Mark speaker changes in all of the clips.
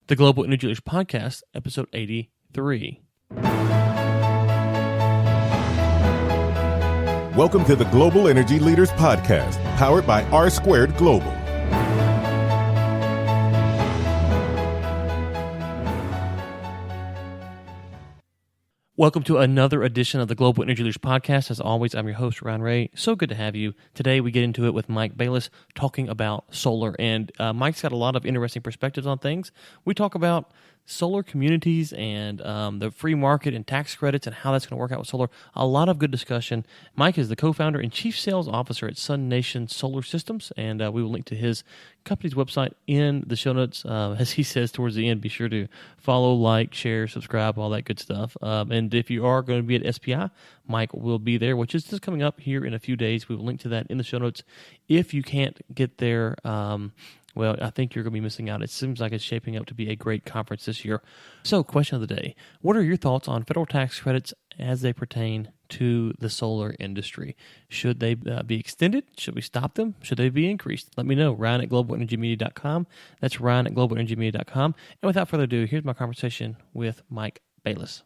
Speaker 1: The Global Energy Leaders Podcast, episode 83.
Speaker 2: Welcome to the Global Energy Leaders Podcast, powered by R Squared Global.
Speaker 1: Welcome to another edition of the Global Energy Leaders Podcast. As always, I'm your host, Ryan Ray. So good to have you. Today, we get into it with Mike Bailis talking about solar. And Mike's got a lot of interesting perspectives on things. We talk about solar communities and the free market and tax credits and how that's going to work out with solar. A lot of good discussion. Mike is the co-founder and chief sales officer at SUNation Solar Systems, and we will link to his company's website in the show notes. As he says towards the end, be sure to follow, like, share, subscribe, all that good stuff. And if you are going to be at SPI, Mike will be there, which is just coming up here in a few days. We will link to that in the show notes. If you can't get there, well, I think you're going to be missing out. It seems like it's shaping up to be a great conference this year. So, question of the day. What are your thoughts on federal tax credits as they pertain to the solar industry? Should they be extended? Should we stop them? Should they be increased? Let me know. Ryan at globalenergymedia.com. That's Ryan at globalenergymedia.com. And without further ado, here's my conversation with Mike Bailis.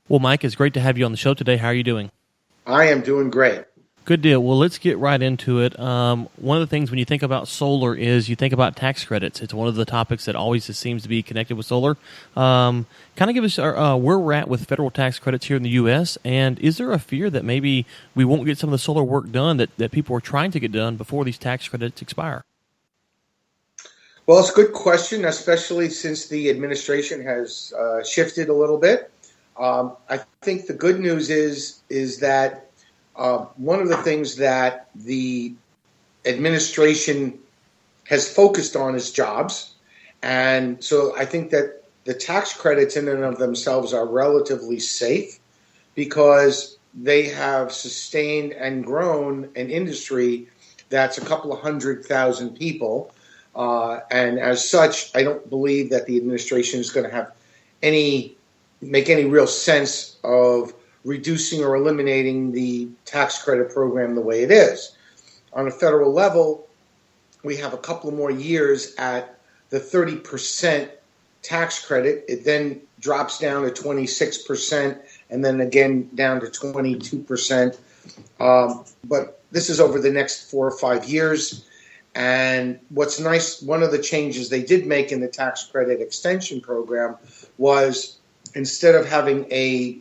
Speaker 1: Well, Mike, it's great to have you on the show today. How are you doing?
Speaker 3: I am doing great.
Speaker 1: Good deal. Well, let's get right into it. One of the things when you think about solar is you think about tax credits. It's one of the topics that always seems to be connected with solar. Kind of give us where we're at with federal tax credits here in the U.S., and is there a fear that maybe we won't get some of the solar work done that people are trying to get done before these tax credits expire?
Speaker 3: Well, it's a good question, especially since the administration has shifted a little bit. I think the good news is that one of the things that the administration has focused on is jobs. And so I think that the tax credits in and of themselves are relatively safe because they have sustained and grown an industry that's a couple of 100,000 people. And as such, I don't believe that the administration is going to have make any real sense of reducing or eliminating the tax credit program the way it is. On a federal level, we have a couple of more years at the 30% tax credit. It then drops down to 26% and then again down to 22%. But this is over the next 4 or 5 years. And what's nice, one of the changes they did make in the tax credit extension program was instead of having a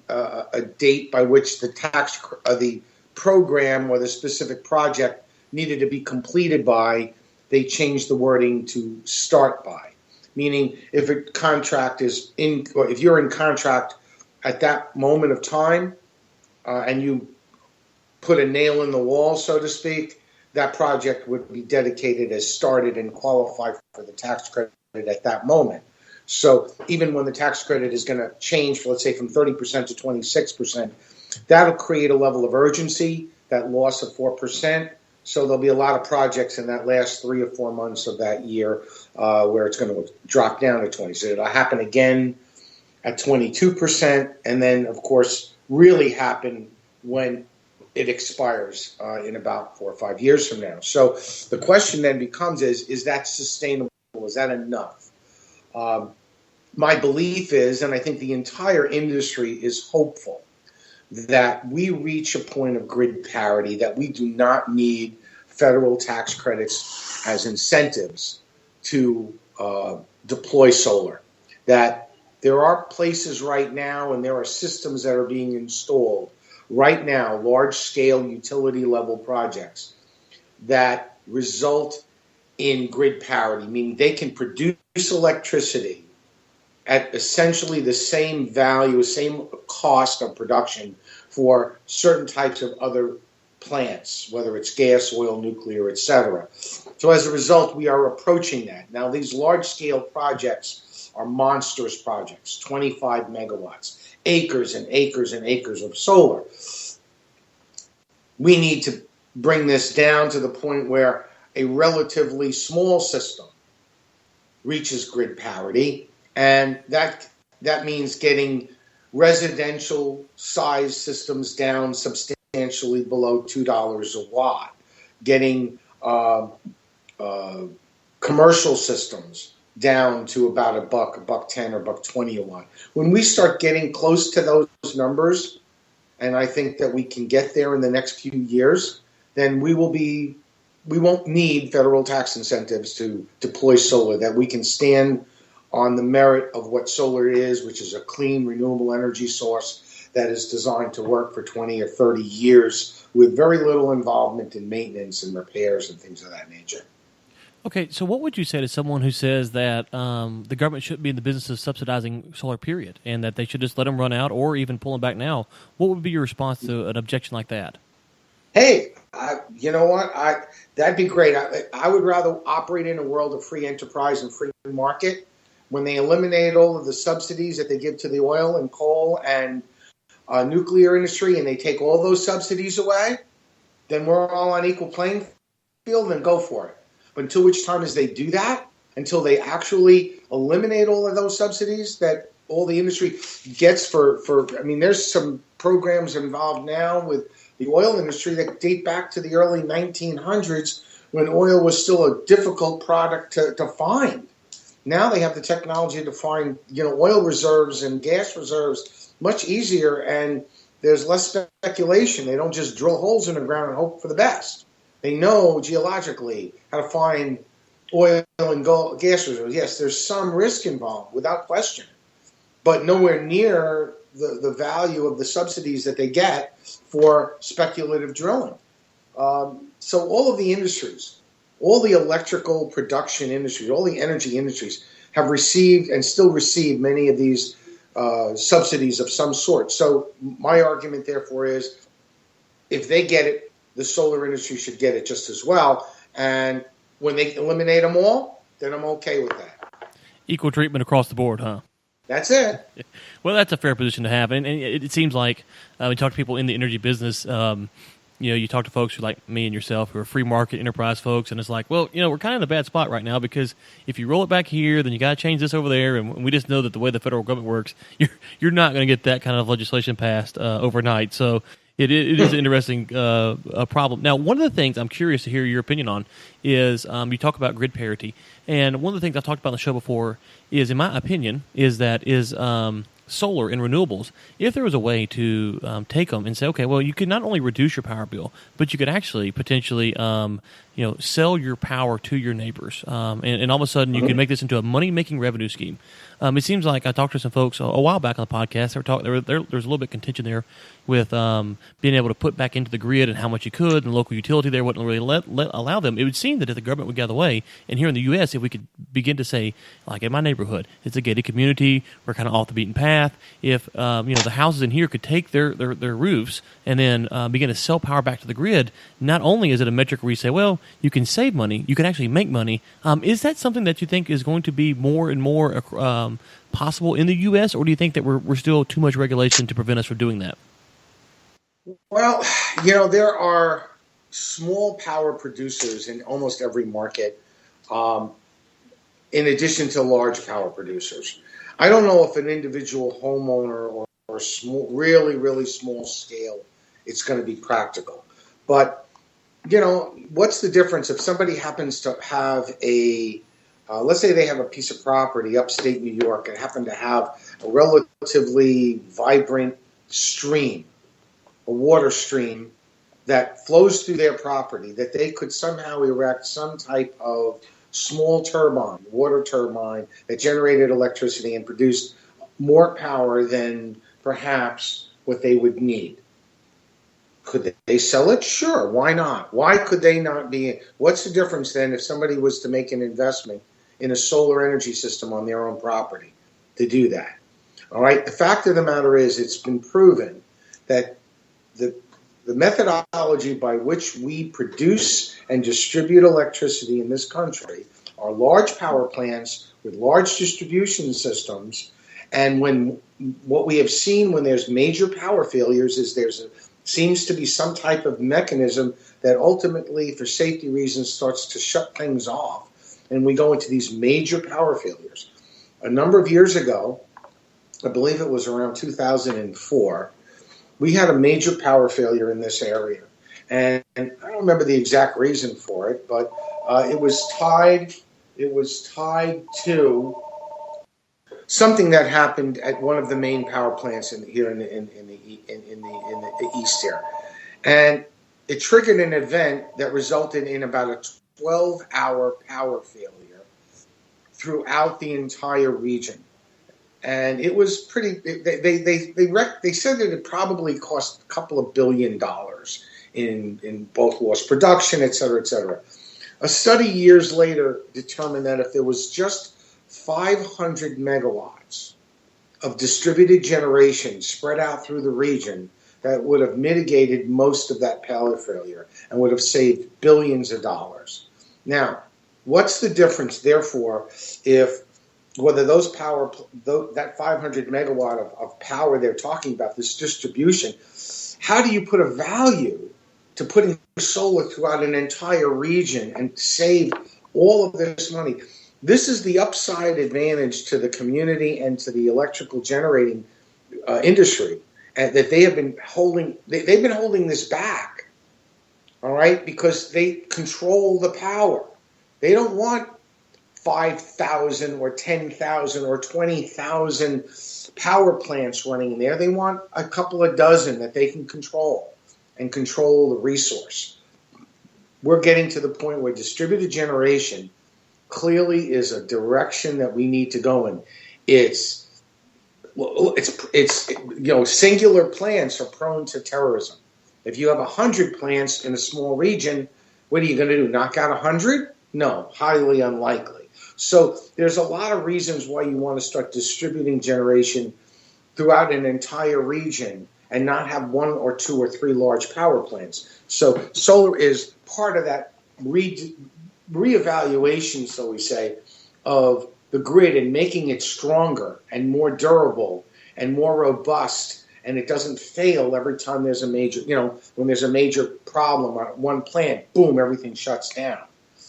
Speaker 3: date by which the program or the specific project needed to be completed by, they changed the wording to start by. Meaning, if a contract is or if you're in contract at that moment of time, and you put a nail in the wall, so to speak, that project would be dedicated as started and qualify for the tax credit at that moment. So even when the tax credit is going to change, let's say from 30% to 26%, that'll create a level of urgency, that loss of 4%. So there'll be a lot of projects in that last 3 or 4 months of that year where it's going to drop down to 20. So it'll happen again at 22%, and then, of course, really happen when it expires in about 4 or 5 years from now. So the question then becomes is that sustainable? Is that enough? My belief is, and I think the entire industry is hopeful, that we reach a point of grid parity, that we do not need federal tax credits as incentives to deploy solar. That there are places right now and there are systems that are being installed right now, large-scale utility-level projects that result in grid parity, meaning they can produce electricity at essentially the same value, same cost of production for certain types of other plants, whether it's gas, oil, nuclear, etc. So as a result, we are approaching that. Now, these large-scale projects are monstrous projects, 25 megawatts, acres and acres and acres of solar. We need to bring this down to the point where a relatively small system reaches grid parity, and that means getting residential size systems down substantially below $2 a watt, getting commercial systems down to about $1, $1.10, or $1.20 a watt. When we start getting close to those numbers, and I think that we can get there in the next few years, then we won't need federal tax incentives to deploy solar, that we can stand on the merit of what solar is, which is a clean, renewable energy source that is designed to work for 20 or 30 years with very little involvement in maintenance and repairs and things of that nature.
Speaker 1: Okay, so what would you say to someone who says that the government shouldn't be in the business of subsidizing solar, period, and that they should just let them run out or even pull them back now? What would be your response to an objection like that?
Speaker 3: Hey, you know what? That'd be great. I would rather operate in a world of free enterprise and free market. When they eliminate all of the subsidies that they give to the oil and coal and nuclear industry, and they take all those subsidies away, then we're all on equal playing field, and go for it. But until which time as they do that, until they actually eliminate all of those subsidies that all the industry gets there's some programs involved now with the oil industry that date back to the early 1900s when oil was still a difficult product to find. Now they have the technology to find, oil reserves and gas reserves much easier, and there's less speculation. They don't just drill holes in the ground and hope for the best. They know geologically how to find oil and gas reserves. Yes, there's some risk involved, without question, but nowhere near the value of the subsidies that they get for speculative drilling. So all of the industries, all the electrical production industries, all the energy industries have received and still receive many of these subsidies of some sort. So my argument, therefore, is if they get it, the solar industry should get it just as well. And when they eliminate them all, then I'm okay with that.
Speaker 1: Equal treatment across the board, huh?
Speaker 3: That's it.
Speaker 1: Well, that's a fair position to have. And it seems like we talk to people in the energy business, you talk to folks who like me and yourself who are free market enterprise folks, and it's like, well, we're kind of in a bad spot right now because if you roll it back here, then you got to change this over there, and we just know that the way the federal government works, you're not going to get that kind of legislation passed overnight. So it is an interesting problem. Now, one of the things I'm curious to hear your opinion on is you talk about grid parity, and one of the things I've talked about on the show before is, in my opinion, is solar and renewables. If there was a way to take them and say, okay, well, you could not only reduce your power bill, but you could actually potentially sell your power to your neighbors, and all of a sudden you could make this into a money-making revenue scheme. It seems like I talked to some folks a while back on the podcast. There was a little bit of contention there with being able to put back into the grid and how much you could, and the local utility there wouldn't really allow them. It would seem that if the government would get out of the way, and here in the U.S., if we could begin to say, like in my neighborhood, it's a gated community, we're kind of off the beaten path. If the houses in here could take their roofs and then begin to sell power back to the grid, not only is it a metric where you say, well, you can save money, you can actually make money. Is that something that you think is going to be more and more possible in the U.S., or do you think that we're still too much regulation to prevent us from doing that?
Speaker 3: Well, there are small power producers in almost every market, in addition to large power producers. I don't know if an individual homeowner or small, really, really small scale, it's going to be practical. But, what's the difference if somebody happens to have let's say they have a piece of property upstate New York and happen to have a relatively vibrant stream, a water stream that flows through their property, that they could somehow erect some type of small turbine, water turbine, that generated electricity and produced more power than perhaps what they would need. Could they sell it? Sure, why not? Why could they not be? What's the difference then if somebody was to make an investment in a solar energy system on their own property to do that? All right, the fact of the matter is it's been proven that the methodology by which we produce and distribute electricity in this country are large power plants with large distribution systems. And what we have seen when there's major power failures is seems to be some type of mechanism that ultimately, for safety reasons, starts to shut things off. And we go into these major power failures. A number of years ago, I believe it was around 2004, we had a major power failure in this area. And I don't remember the exact reason for it, but it was tied it was tied to something that happened at one of the main power plants here in the east here, and it triggered an event that resulted in about a 12-hour power failure throughout the entire region. And it was pretty. They said that it probably cost a couple of $1 billion in both lost production, et cetera, et cetera. A study years later determined that if there was just 500 megawatts of distributed generation spread out through the region, that would have mitigated most of that power failure and would have saved billions of dollars. Now, what's the difference, therefore, if whether that 500 megawatt of power they're talking about, this distribution, how do you put a value to putting solar throughout an entire region and save all of this money? This is the upside advantage to the community and to the electrical generating industry, that they have been holding. They've been holding this back, all right, because they control the power. They don't want 5,000 or 10,000 or 20,000 power plants running there. They want a couple of dozen that they can control and control the resource. We're getting to the point where distributed generation clearly is a direction that we need to go in. It's singular plants are prone to terrorism. If you have 100 plants in a small region, what are you going to do? Knock out 100? No, highly unlikely. So there's a lot of reasons why you want to start distributing generation throughout an entire region and not have one or two or three large power plants. So solar is part of that reevaluation, so we say, of the grid and making it stronger and more durable and more robust, and it doesn't fail every time there's a major, when there's a major problem on one plant, boom, everything shuts down.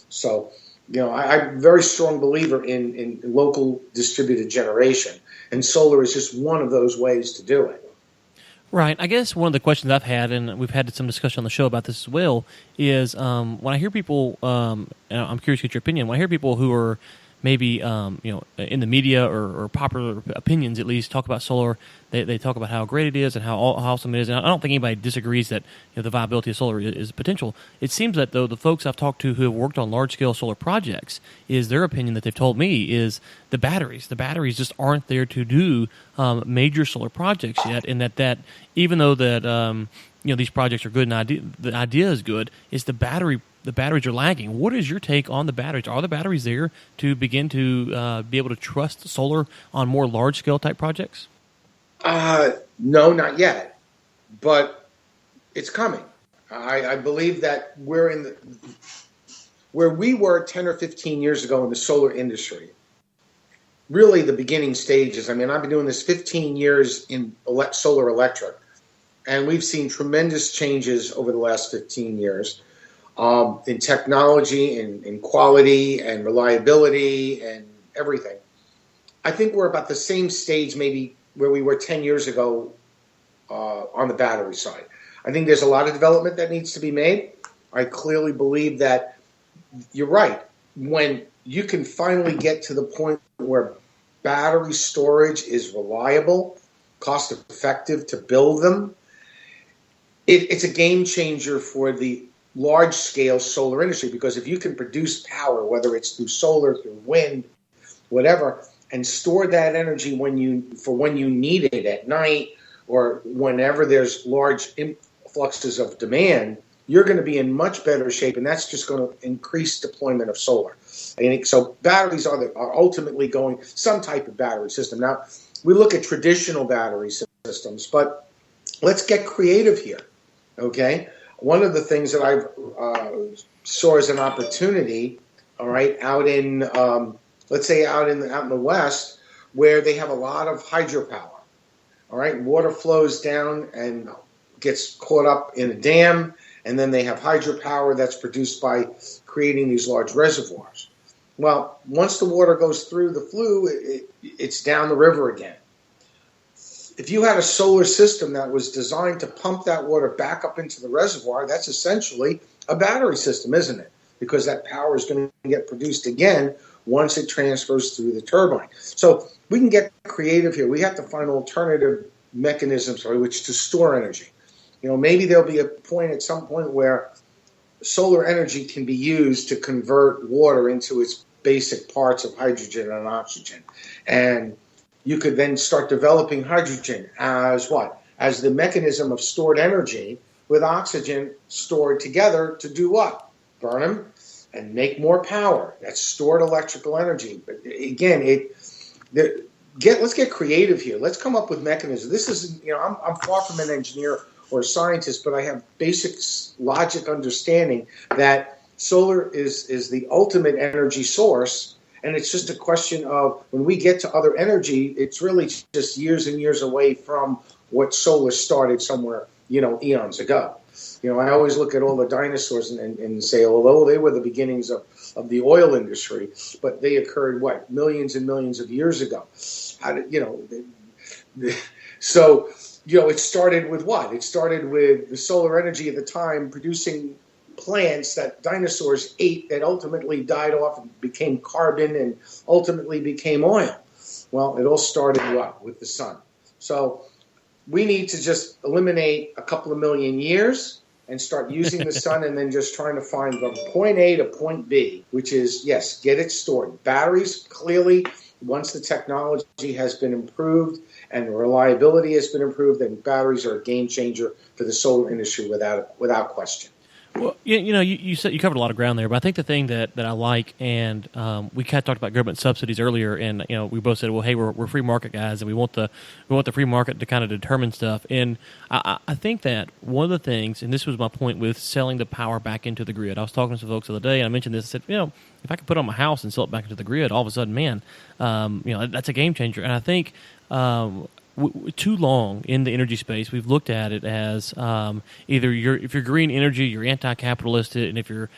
Speaker 3: So, I'm a very strong believer in local distributed generation, and solar is just one of those ways to do it.
Speaker 1: Right. I guess one of the questions I've had, and we've had some discussion on the show about this as well, is when I hear people, and I'm curious to get your opinion, when I hear people who are maybe in the media or popular opinions at least talk about solar, they talk about how great it is and how awesome it is, and I don't think anybody disagrees that the viability of solar is potential. It seems that, though, the folks I've talked to who have worked on large-scale solar projects, is their opinion that they've told me is the batteries. The batteries just aren't there to do major solar projects yet, and that even though that these projects are good and the idea is good, is the batteries are lagging. What is your take on the batteries? Are the batteries there to begin to be able to trust solar on more large-scale type projects?
Speaker 3: No, not yet, but it's coming. I believe that we're where we were 10 or 15 years ago in the solar industry, really the beginning stages. I mean, I've been doing this 15 years in solar electric, and we've seen tremendous changes over the last 15 years. In technology, in quality and reliability and everything. I think we're about the same stage maybe where we were 10 years ago on the battery side. I think there's a lot of development that needs to be made. I clearly believe that you're right. When you can finally get to the point where battery storage is reliable, cost effective to build them, it's a game changer for the large-scale solar industry, because if you can produce power, whether it's through solar, through wind, whatever, and store that energy when you need it at night or whenever there's large influxes of demand, you're going to be in much better shape, and that's just going to increase deployment of solar. So batteries are ultimately going some type of battery system. Now, we look at traditional battery systems, but let's get creative here, okay? One of the things that I saw as an opportunity, all right, out in let's say out in the West, where they have a lot of hydropower. All right, water flows down and gets caught up in a dam, and then they have hydropower that's produced by creating these large reservoirs. Well, once the water goes through the flue, it's down the river again. If you had a solar system that was designed to pump that water back up into the reservoir, that's essentially a battery system, isn't it? Because that power is going to get produced again once it transfers through the turbine. So we can get creative here. We have to find alternative mechanisms by which to store energy. Maybe there'll be a point at some point where solar energy can be used to convert water into its basic parts of hydrogen and oxygen. And you could then start developing hydrogen as what? As the mechanism of stored energy with oxygen stored together to do what? Burn them and make more power. That's stored electrical energy. But again, let's get creative here. Let's come up with mechanisms. This is, I'm far from an engineer or a scientist, but I have basic logic understanding that solar is the ultimate energy source. And it's just a question of when we get to other energy, it's really just years and years away from what solar started somewhere, eons ago. I always look at all the dinosaurs and say, although they were the beginnings of the oil industry, but they occurred, millions and millions of years ago. So, it started with what? It started with the solar energy at the time producing plants that dinosaurs ate that ultimately died off and became carbon and ultimately became oil. Well, it all started with the sun. So we need to just eliminate a couple of million years and start using the sun and then just trying to find from point A to point B, which is, yes, get it stored. Batteries, clearly, once the technology has been improved and the reliability has been improved, then batteries are a game changer for the solar industry without question.
Speaker 1: Well, you said you covered a lot of ground there, but I think the thing that I like, and we kind of talked about government subsidies earlier, and we both said, well, hey, we're free market guys, and we want the free market to kind of determine stuff. And I think that one of the things, and this was my point with selling the power back into the grid. I was talking to some folks the other day, and I mentioned this. I said, if I could put it on my house and sell it back into the grid, all of a sudden, man, that's a game changer. And I think. Too long in the energy space, we've looked at it as either if you're green energy, you're anti-capitalist, and if you're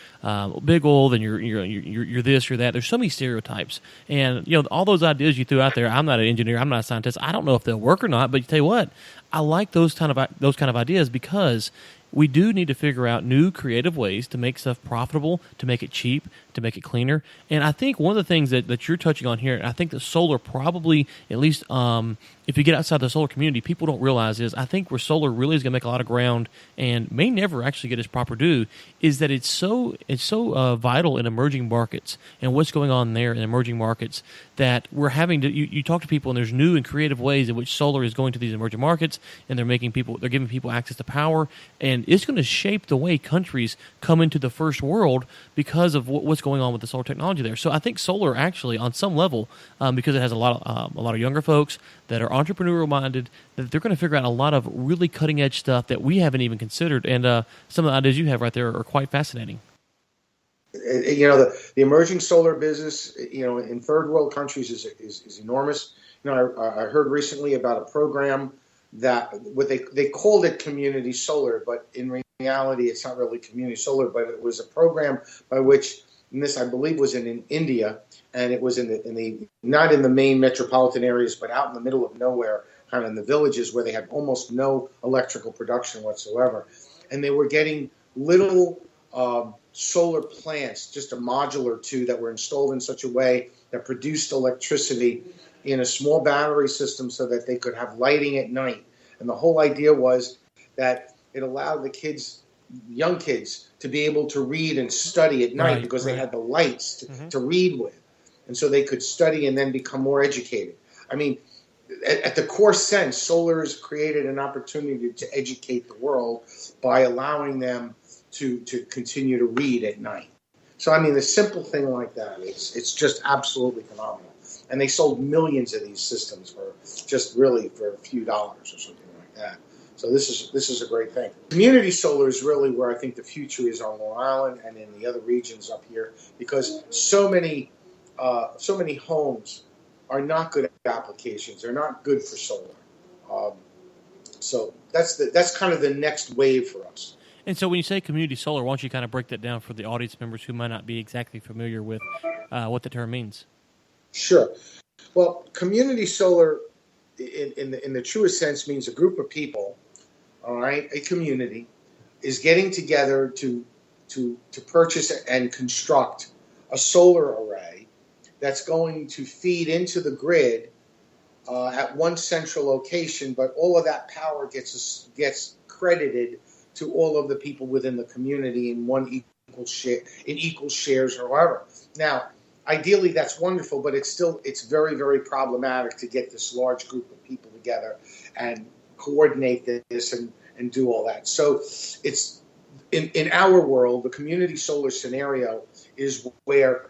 Speaker 1: big oil, then you're this, you're that. There's so many stereotypes, and all those ideas you threw out there. I'm not an engineer, I'm not a scientist. I don't know if they'll work or not. But you tell you what, I like those kind of ideas because we do need to figure out new creative ways to make stuff profitable, to make it cheap, to make it cleaner. And I think one of the things that you're touching on here, and I think that solar probably, at least if you get outside the solar community, people don't realize is, I think where solar really is going to make a lot of ground and may never actually get its proper due, is that it's so vital in emerging markets and what's going on there in emerging markets that we're having to, you talk to people and there's new and creative ways in which solar is going to these emerging markets, and they're giving people access to power, and it's going to shape the way countries come into the first world because of what's going on with the solar technology there. So I think solar actually, on some level, because it has a lot of younger folks that are entrepreneurial minded, that they're going to figure out a lot of really cutting edge stuff that we haven't even considered. And some of the ideas you have right there are quite fascinating.
Speaker 3: The emerging solar business, in third world countries is enormous. I heard recently about a program that they called it community solar, but in reality, it's not really community solar, but it was a program by which, and this I believe was in India, and it was in the not in the main metropolitan areas, but out in the middle of nowhere, kind of in the villages where they had almost no electrical production whatsoever, and they were getting little solar plants, just a module or two that were installed in such a way that produced electricity in a small battery system so that they could have lighting at night. And the whole idea was that it allowed the young kids, to be able to read and study at night because they had the lights to read with. And so they could study and then become more educated. I mean, at the core sense, solar has created an opportunity to educate the world by allowing them to continue to read at night. So, I mean, a simple thing like that, it's just absolutely phenomenal. And they sold millions of these systems for a few dollars or something like that. So this is a great thing. Community solar is really where I think the future is on Long Island and in the other regions up here, because so many homes are not good applications. They're not good for solar. So that's kind of the next wave for us.
Speaker 1: And so when you say community solar, why don't you kind of break that down for the audience members who might not be exactly familiar with what the term means?
Speaker 3: Sure. Well, community solar in the truest sense means a group of people, all right, a community, is getting together to purchase and construct a solar array that's going to feed into the grid at one central location, but all of that power gets credited to all of the people within the community in equal shares or however. Now, ideally, that's wonderful, but it's very, very problematic to get this large group of people together and coordinate this and do all that. So it's in our world, the community solar scenario is where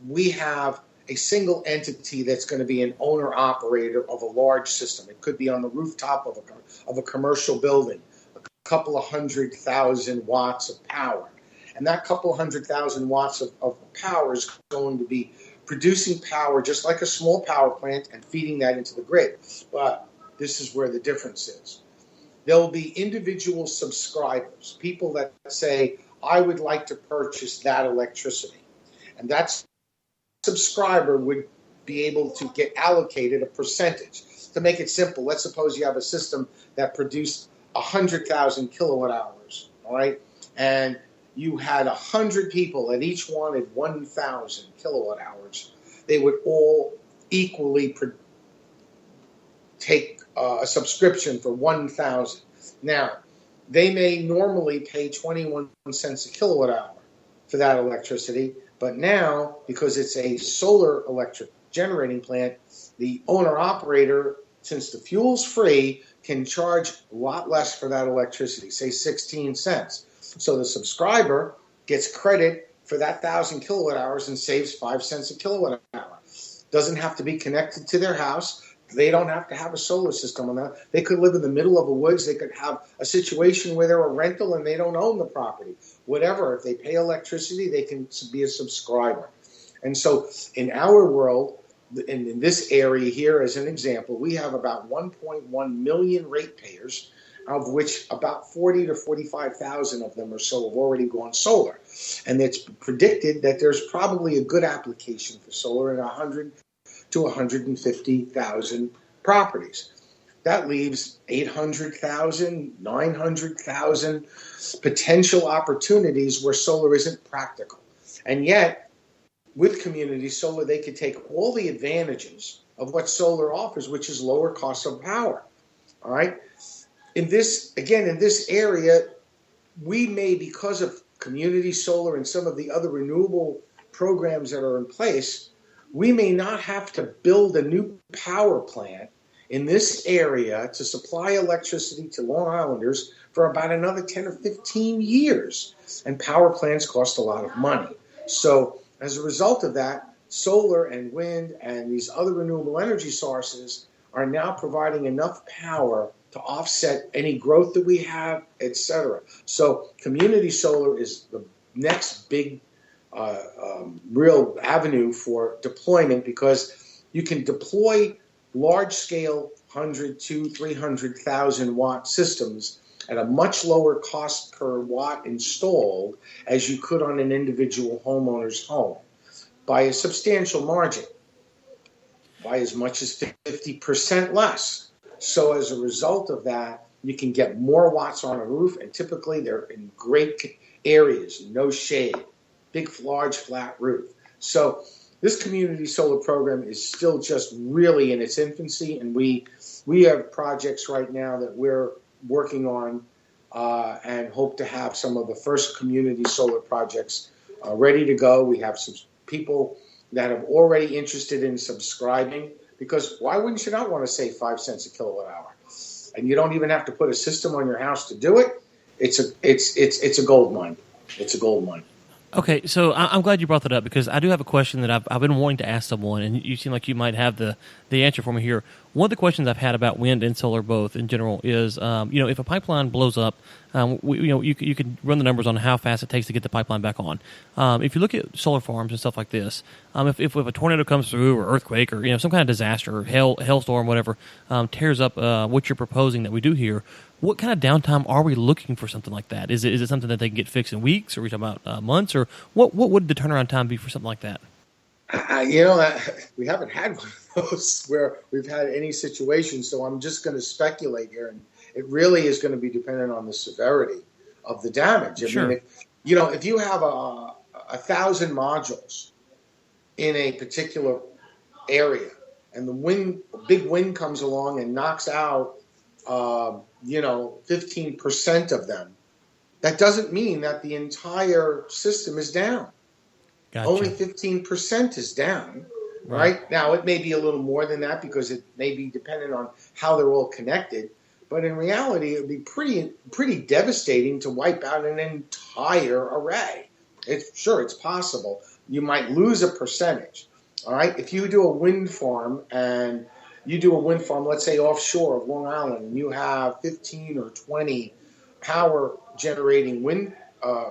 Speaker 3: we have a single entity that's going to be an owner-operator of a large system. It could be on the rooftop of a commercial building, a couple of 100,000 watts of power. And that couple of 100,000 watts of power is going to be producing power just like a small power plant and feeding that into the grid. But this is where the difference is. There'll be individual subscribers, people that say, I would like to purchase that electricity. And that subscriber would be able to get allocated a percentage. To make it simple, let's suppose you have a system that produced 100,000 kilowatt hours, all right? And you had 100 people and each wanted 1,000 kilowatt hours. They would all equally take a subscription for 1,000. Now, they may normally pay 21 cents a kilowatt hour for that electricity, but now, because it's a solar electric generating plant, the owner-operator, since the fuel's free, can charge a lot less for that electricity, say 16 cents. So the subscriber gets credit for that 1,000 kilowatt hours and saves 5 cents a kilowatt hour. Doesn't have to be connected to their house. They don't have to have a solar system on that. They could live in the middle of the woods. They could have a situation where they're a rental and they don't own the property. Whatever. If they pay electricity, they can be a subscriber. And so in our world, in this area here as an example, we have about 1.1 million ratepayers, of which about 40 to 45,000 of them or so have already gone solar. And it's predicted that there's probably a good application for solar in 100 to 150,000 properties. That leaves 800,000, 900,000 potential opportunities where solar isn't practical. And yet, with community solar, they could take all the advantages of what solar offers, which is lower cost of power. All right? In this area, we may, because of community solar and some of the other renewable programs that are in place, we may not have to build a new power plant in this area to supply electricity to Long Islanders for about another 10 or 15 years. And power plants cost a lot of money. So as a result of that, solar and wind and these other renewable energy sources are now providing enough power to offset any growth that we have, etc. So community solar is the next big real avenue for deployment, because you can deploy large-scale 100 to 300,000 watt systems at a much lower cost per watt installed as you could on an individual homeowner's home by a substantial margin, by as much as 50% less. So as a result of that, you can get more watts on a roof, and typically they're in great areas, no shade, big, large, flat roof. So this community solar program is still just really in its infancy, and we have projects right now that we're working on and hope to have some of the first community solar projects ready to go. We have some people that are already interested in subscribing, because why wouldn't you not want to save 5 cents a kilowatt hour? And you don't even have to put a system on your house to do it. It's a gold mine. It's a gold mine.
Speaker 1: Okay, so I'm glad you brought that up, because I do have a question that I've been wanting to ask someone, and you seem like you might have the answer for me here. One of the questions I've had about wind and solar both in general is, if a pipeline blows up, you can run the numbers on how fast it takes to get the pipeline back on. If you look at solar farms and stuff like this, if a tornado comes through, or earthquake, or some kind of disaster, or hailstorm, whatever, tears up what you're proposing that we do here, what kind of downtime are we looking for something like that? Is it something that they can get fixed in weeks, or are we talking about months, or what would the turnaround time be for something like that?
Speaker 3: We haven't had one of those where we've had any situation, so I'm just going to speculate here, and it really is going to be dependent on the severity of the damage. I
Speaker 1: Sure.
Speaker 3: mean, if you have 1,000 modules in a particular area, and the big wind comes along and knocks out, 15% of them, that doesn't mean that the entire system is down.
Speaker 1: Gotcha.
Speaker 3: Only 15% is down. Right now, it may be a little more than that because it may be dependent on how they're all connected. But in reality, it would be pretty devastating to wipe out an entire array. It's possible. You might lose a percentage. All right. If you do a wind farm, let's say offshore of Long Island, and you have 15 or 20 power generating wind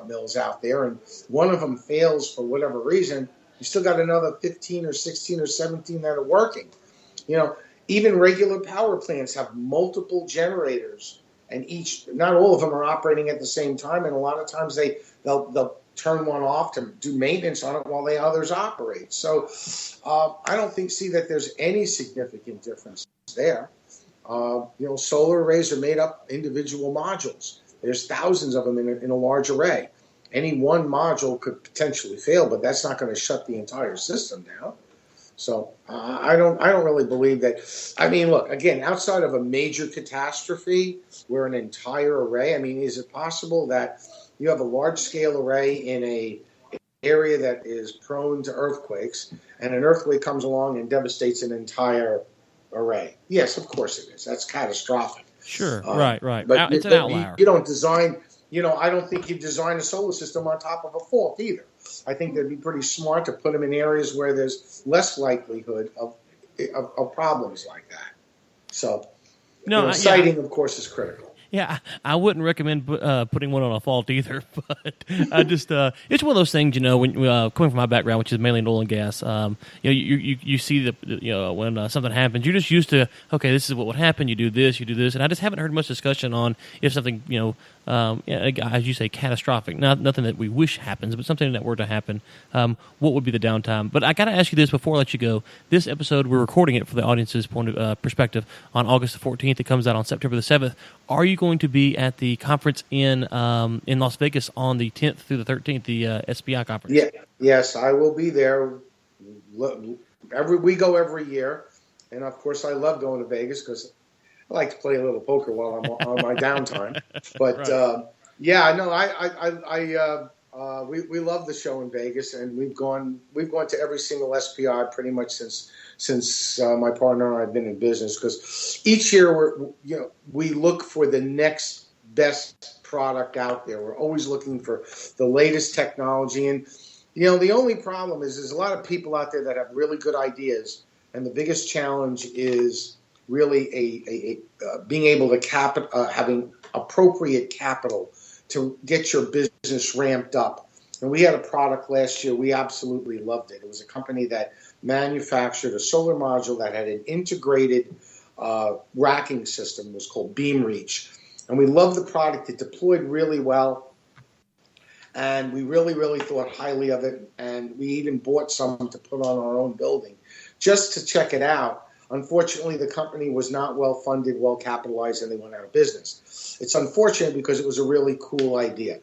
Speaker 3: mills out there, and one of them fails for whatever reason, you still got another 15 or 16 or 17 that are working. Even regular power plants have multiple generators, and not all of them are operating at the same time. And a lot of times they'll turn one off to do maintenance on it while the others operate. So I don't see that there's any significant difference there. Solar arrays are made up individual modules. There's thousands of them in a large array. Any one module could potentially fail, but that's not going to shut the entire system down. So I don't really believe that. I mean, look, again, outside of a major catastrophe where an entire array, is it possible that you have a large-scale array in a area that is prone to earthquakes, and an earthquake comes along and devastates an entire array? Yes, of course it is. That's catastrophic.
Speaker 1: Sure, right.
Speaker 3: But
Speaker 1: it's an outlier.
Speaker 3: You don't design, I don't think you design a solar system on top of a fault either. I think that'd be pretty smart to put them in areas where there's less likelihood of problems like that. So, siting, of course, is critical.
Speaker 1: Yeah, I wouldn't recommend putting one on a fault either, but I just it's one of those things, when coming from my background, which is mainly in oil and gas, you see when something happens, you're just used to, okay, this is what would happen. You do this, and I just haven't heard much discussion on if something as you say, catastrophic, nothing that we wish happens, but something that were to happen, what would be the downtime? But I got to ask you this before I let you go. This episode, we're recording it for the audience's point of perspective on August the 14th. It comes out on September the 7th. Are you going to be at the conference in Las Vegas on the 10th through the 13th, the SPI conference?
Speaker 3: Yeah, yes, I will be there. We go every year, and of course, I love going to Vegas because I like to play a little poker while I'm on my downtime. But we love the show in Vegas, and we've gone to every single SPI pretty much since my partner and I have been in business, because each year we look for the next best product out there. We're always looking for the latest technology, and the only problem is there's a lot of people out there that have really good ideas, and the biggest challenge is really being able to having appropriate capital to get your business ramped up. And we had a product last year. We absolutely loved it. It was a company that manufactured a solar module that had an integrated racking system. It was called BeamReach. And we loved the product. It deployed really well. And we really, really thought highly of it. And we even bought some to put on our own building just to check it out. Unfortunately, the company was not well funded, well capitalized, and they went out of business. It's unfortunate because it was a really cool idea.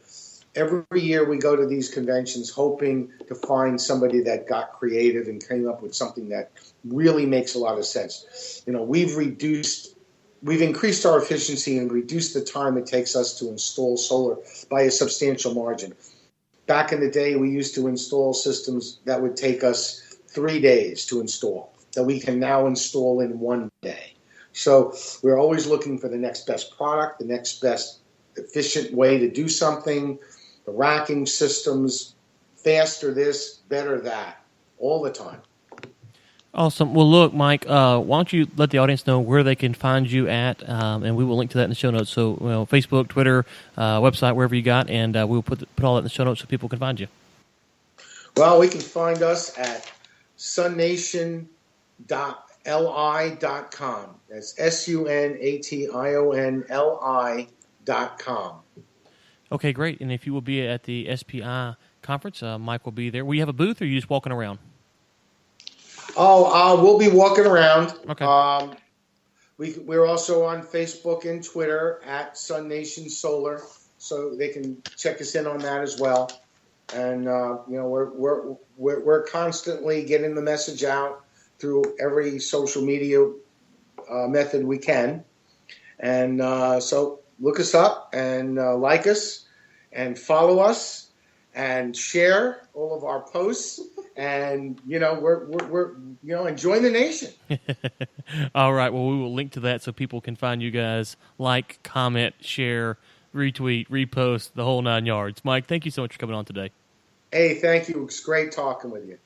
Speaker 3: Every year we go to these conventions hoping to find somebody that got creative and came up with something that really makes a lot of sense. We've increased our efficiency and reduced the time it takes us to install solar by a substantial margin. Back in the day, we used to install systems that would take us 3 days to install, that we can now install in 1 day. So we're always looking for the next best product, the next best efficient way to do something, the racking systems, faster this, better that, all the time.
Speaker 1: Awesome. Well, look, Mike, why don't you let the audience know where they can find you at, and we will link to that in the show notes. So, Facebook, Twitter, website, wherever you got, and we'll put all that in the show notes so people can find you.
Speaker 3: Well, we can find us at SUNation.li.com. That's SUNATIONLI.com.
Speaker 1: Okay, great. And if you will be at the SPI conference, Mike will be there. Will you have a booth, or are you just walking around?
Speaker 3: We'll be walking around.
Speaker 1: Okay.
Speaker 3: We're also on Facebook and Twitter at SUNation Solar, so they can check us in on that as well. And we're constantly getting the message out through every social media method we can. And so look us up and like us and follow us and share all of our posts. And and join the nation.
Speaker 1: All right. Well, we will link to that so people can find you guys. Like, comment, share, retweet, repost, the whole 9 yards. Mike, thank you so much for coming on today.
Speaker 3: Hey, thank you. It's great talking with you.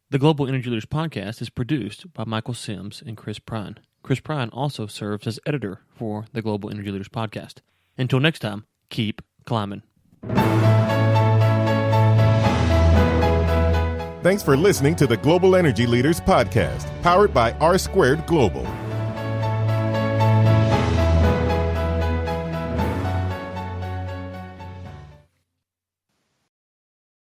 Speaker 1: The Global Energy Leaders podcast is produced by Michael Sims and Chris Prine. Chris Prine also serves as editor for the Global Energy Leaders podcast. Until next time, keep climbing.
Speaker 2: Thanks for listening to the Global Energy Leaders podcast, powered by R Squared Global.